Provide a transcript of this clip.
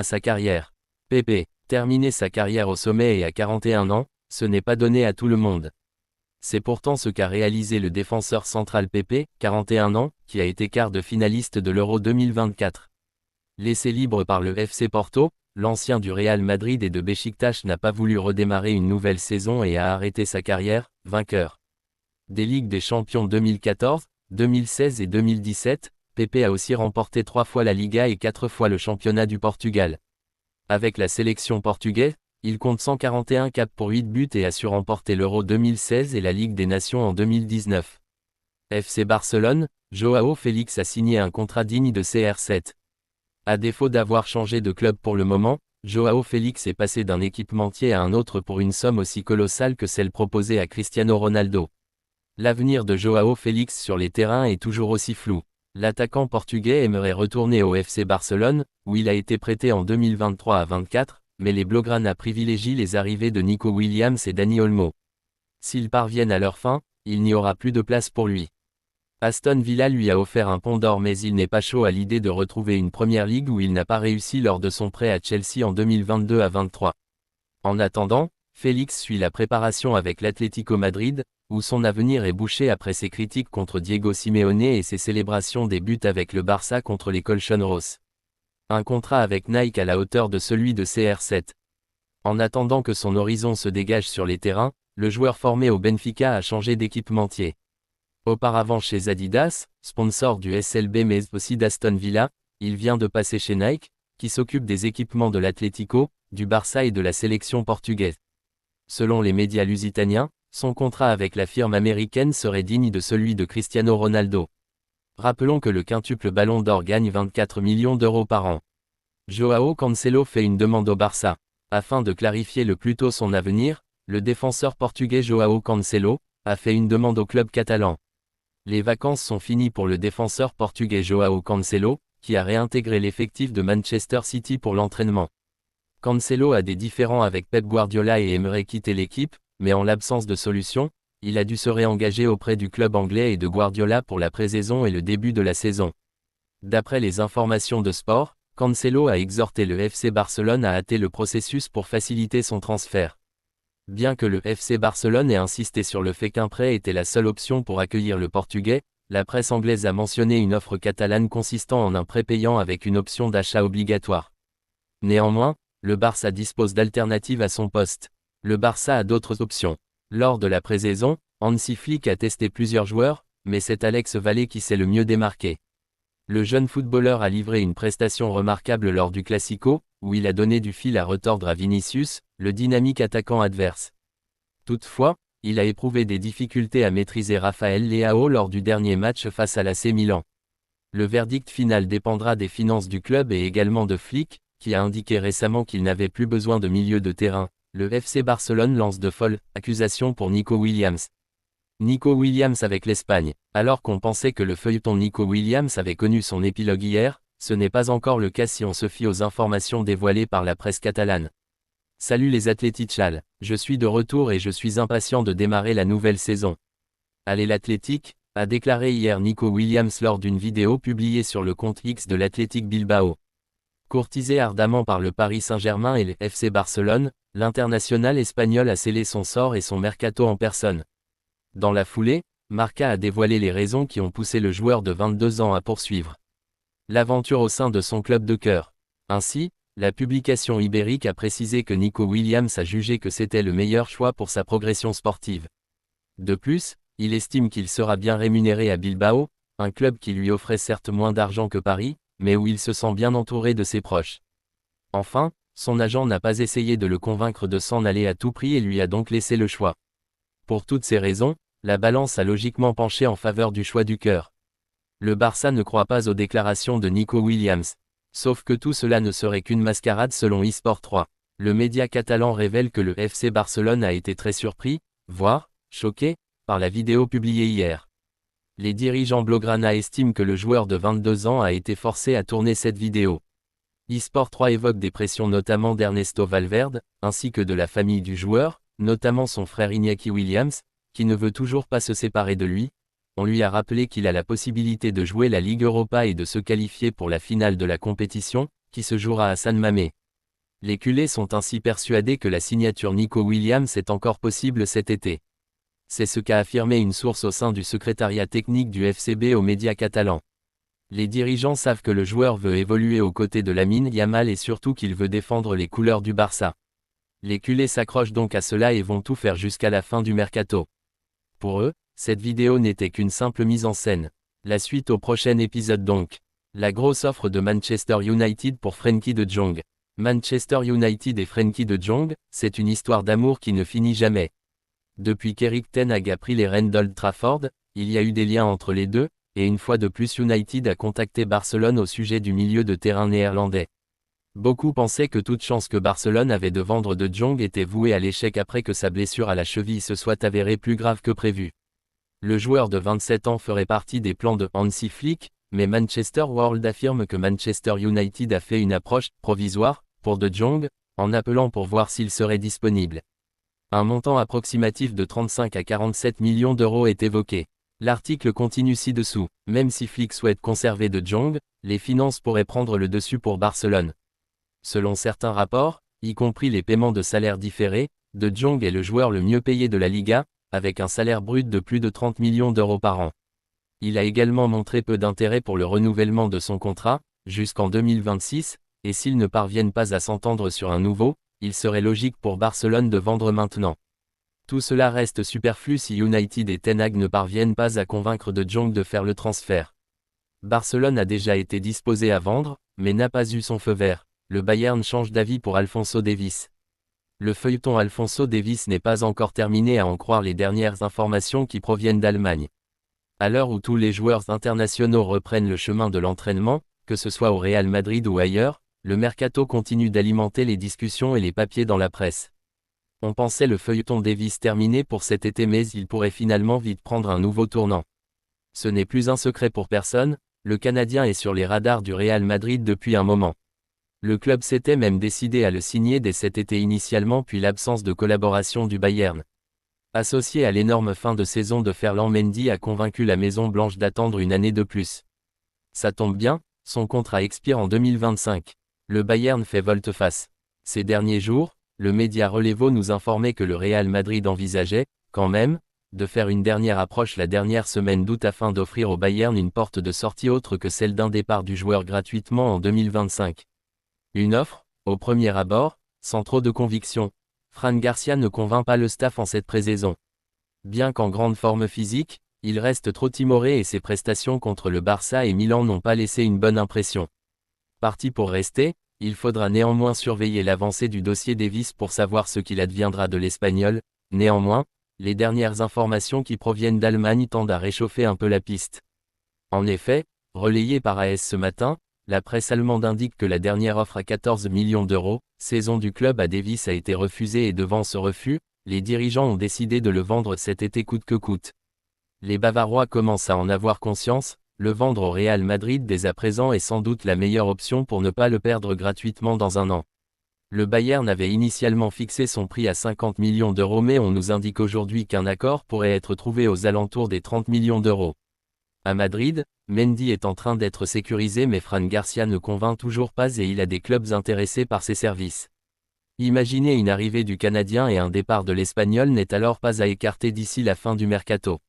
sa carrière. Pepe, terminer sa carrière au sommet et à 41 ans, ce n'est pas donné à tout le monde. C'est pourtant ce qu'a réalisé le défenseur central Pepe, 41 ans, qui a été quart de finaliste de l'Euro 2024. Laissé libre par le FC Porto, l'ancien du Real Madrid et de Beşiktaş n'a pas voulu redémarrer une nouvelle saison et a arrêté sa carrière, vainqueur des Ligues des Champions 2014, 2016 et 2017, Pepe a aussi remporté 3 fois la Liga et 4 fois le championnat du Portugal. Avec la sélection portugaise, il compte 141 caps pour 8 buts et a su remporter l'Euro 2016 et la Ligue des Nations en 2019. FC Barcelone, Joao Félix a signé un contrat digne de CR7. À défaut d'avoir changé de club pour le moment, Joao Félix est passé d'un équipementier à un autre pour une somme aussi colossale que celle proposée à Cristiano Ronaldo. L'avenir de Joao Félix sur les terrains est toujours aussi flou. L'attaquant portugais aimerait retourner au FC Barcelone, où il a été prêté en 2023 à 24, mais les Blaugrana privilégient les arrivées de Nico Williams et Dani Olmo. S'ils parviennent à leur fin, il n'y aura plus de place pour lui. Aston Villa lui a offert un pont d'or mais il n'est pas chaud à l'idée de retrouver une première ligue où il n'a pas réussi lors de son prêt à Chelsea en 2022 à 23. En attendant, Félix suit la préparation avec l'Atlético Madrid, où son avenir est bouché après ses critiques contre Diego Simeone et ses célébrations des buts avec le Barça contre les Colchoneros. Un contrat avec Nike à la hauteur de celui de CR7. En attendant que son horizon se dégage sur les terrains, le joueur formé au Benfica a changé d'équipementier. Auparavant chez Adidas, sponsor du SLB mais aussi d'Aston Villa, il vient de passer chez Nike, qui s'occupe des équipements de l'Atlético, du Barça et de la sélection portugaise. Selon les médias lusitaniens, son contrat avec la firme américaine serait digne de celui de Cristiano Ronaldo. Rappelons que le quintuple Ballon d'Or gagne 24 millions d'euros par an. Joao Cancelo fait une demande au Barça. Afin de clarifier le plus tôt son avenir, le défenseur portugais Joao Cancelo a fait une demande au club catalan. Les vacances sont finies pour le défenseur portugais Joao Cancelo, qui a réintégré l'effectif de Manchester City pour l'entraînement. Cancelo a des différends avec Pep Guardiola et aimerait quitter l'équipe, mais en l'absence de solution, il a dû se réengager auprès du club anglais et de Guardiola pour la pré-saison et le début de la saison. D'après les informations de Sport, Cancelo a exhorté le FC Barcelone à hâter le processus pour faciliter son transfert. Bien que le FC Barcelone ait insisté sur le fait qu'un prêt était la seule option pour accueillir le Portugais, la presse anglaise a mentionné une offre catalane consistant en un prêt payant avec une option d'achat obligatoire. Néanmoins, le Barça dispose d'alternatives à son poste. Le Barça a d'autres options. Lors de la pré-saison, Hansi Flick a testé plusieurs joueurs, mais c'est Alex Vallée qui s'est le mieux démarqué. Le jeune footballeur a livré une prestation remarquable lors du Classico, où il a donné du fil à retordre à Vinicius, le dynamique attaquant adverse. Toutefois, il a éprouvé des difficultés à maîtriser Raphaël Leao lors du dernier match face à l'AC Milan. Le verdict final dépendra des finances du club et également de Flick, qui a indiqué récemment qu'il n'avait plus besoin de milieu de terrain. Le FC Barcelone lance de folles accusations pour Nico Williams. Nico Williams avec l'Espagne. Alors qu'on pensait que le feuilleton Nico Williams avait connu son épilogue hier, ce n'est pas encore le cas si on se fie aux informations dévoilées par la presse catalane. Salut les Atlétichals, je suis de retour et je suis impatient de démarrer la nouvelle saison. Allez l'Athletic, a déclaré hier Nico Williams lors d'une vidéo publiée sur le compte X de l'Athletic Bilbao. Courtisé ardemment par le Paris Saint-Germain et le FC Barcelone, l'international espagnol a scellé son sort et son mercato en personne. Dans la foulée, Marca a dévoilé les raisons qui ont poussé le joueur de 22 ans à poursuivre l'aventure au sein de son club de cœur. Ainsi, la publication ibérique a précisé que Nico Williams a jugé que c'était le meilleur choix pour sa progression sportive. De plus, il estime qu'il sera bien rémunéré à Bilbao, un club qui lui offrait certes moins d'argent que Paris, mais où il se sent bien entouré de ses proches. Enfin, son agent n'a pas essayé de le convaincre de s'en aller à tout prix et lui a donc laissé le choix. Pour toutes ces raisons, la balance a logiquement penché en faveur du choix du cœur. Le Barça ne croit pas aux déclarations de Nico Williams. Sauf que tout cela ne serait qu'une mascarade selon eSport 3. Le média catalan révèle que le FC Barcelone a été très surpris, voire choqué, par la vidéo publiée hier. Les dirigeants blaugrana estiment que le joueur de 22 ans a été forcé à tourner cette vidéo. eSport 3 évoque des pressions notamment d'Ernesto Valverde, ainsi que de la famille du joueur, notamment son frère Iñaki Williams, qui ne veut toujours pas se séparer de lui. On lui a rappelé qu'il a la possibilité de jouer la Ligue Europa et de se qualifier pour la finale de la compétition, qui se jouera à San Mamés. Les culés sont ainsi persuadés que la signature Nico Williams est encore possible cet été. C'est ce qu'a affirmé une source au sein du secrétariat technique du FCB aux médias catalans. Les dirigeants savent que le joueur veut évoluer aux côtés de Lamine Yamal et surtout qu'il veut défendre les couleurs du Barça. Les culés s'accrochent donc à cela et vont tout faire jusqu'à la fin du mercato. Pour eux, cette vidéo n'était qu'une simple mise en scène. La suite au prochain épisode donc. La grosse offre de Manchester United pour Frenkie de Jong. Manchester United et Frenkie de Jong, c'est une histoire d'amour qui ne finit jamais. Depuis qu'Eric Ten Hag a pris les rênes d'Old Trafford, il y a eu des liens entre les deux, et une fois de plus United a contacté Barcelone au sujet du milieu de terrain néerlandais. Beaucoup pensaient que toute chance que Barcelone avait de vendre de Jong était vouée à l'échec après que sa blessure à la cheville se soit avérée plus grave que prévu. Le joueur de 27 ans ferait partie des plans de Hansi Flick, mais Manchester World affirme que Manchester United a fait une approche provisoire pour de Jong, en appelant pour voir s'il serait disponible. Un montant approximatif de 35 à 47 millions d'euros est évoqué. L'article continue ci-dessous. Même si Flick souhaite conserver de Jong, les finances pourraient prendre le dessus pour Barcelone. Selon certains rapports, y compris les paiements de salaires différés, de Jong est le joueur le mieux payé de la Liga, avec un salaire brut de plus de 30 millions d'euros par an. Il a également montré peu d'intérêt pour le renouvellement de son contrat, jusqu'en 2026, et s'ils ne parviennent pas à s'entendre sur un nouveau, il serait logique pour Barcelone de vendre maintenant. Tout cela reste superflu si United et Ten Hag ne parviennent pas à convaincre de Jong de faire le transfert. Barcelone a déjà été disposé à vendre, mais n'a pas eu son feu vert. Le Bayern change d'avis pour Alphonso Davies. Le feuilleton Alphonso Davies n'est pas encore terminé à en croire les dernières informations qui proviennent d'Allemagne. À l'heure où tous les joueurs internationaux reprennent le chemin de l'entraînement, que ce soit au Real Madrid ou ailleurs, le mercato continue d'alimenter les discussions et les papiers dans la presse. On pensait le feuilleton Davies terminé pour cet été mais il pourrait finalement vite prendre un nouveau tournant. Ce n'est plus un secret pour personne, le Canadien est sur les radars du Real Madrid depuis un moment. Le club s'était même décidé à le signer dès cet été initialement puis l'absence de collaboration du Bayern. Associé à l'énorme fin de saison de Ferland Mendy a convaincu la Maison Blanche d'attendre une année de plus. Ça tombe bien, son contrat expire en 2025. Le Bayern fait volte-face. Ces derniers jours, le média Relevo nous informait que le Real Madrid envisageait, quand même, de faire une dernière approche la dernière semaine d'août afin d'offrir au Bayern une porte de sortie autre que celle d'un départ du joueur gratuitement en 2025. Une offre, au premier abord, sans trop de conviction. Fran Garcia ne convainc pas le staff en cette pré-saison. Bien qu'en grande forme physique, il reste trop timoré et ses prestations contre le Barça et Milan n'ont pas laissé une bonne impression. Parti pour rester, il faudra néanmoins surveiller l'avancée du dossier Davies pour savoir ce qu'il adviendra de l'Espagnol. Néanmoins, les dernières informations qui proviennent d'Allemagne tendent à réchauffer un peu la piste. En effet, relayé par AS ce matin, la presse allemande indique que la dernière offre à 14 millions d'euros, saison du club à Davies a été refusée et devant ce refus, les dirigeants ont décidé de le vendre cet été coûte que coûte. Les Bavarois commencent à en avoir conscience, le vendre au Real Madrid dès à présent est sans doute la meilleure option pour ne pas le perdre gratuitement dans un an. Le Bayern avait initialement fixé son prix à 50 millions d'euros mais on nous indique aujourd'hui qu'un accord pourrait être trouvé aux alentours des 30 millions d'euros. À Madrid, Mendy est en train d'être sécurisé mais Fran Garcia ne convainc toujours pas et il a des clubs intéressés par ses services. Imaginez une arrivée du Canadien et un départ de l'Espagnol n'est alors pas à écarter d'ici la fin du mercato.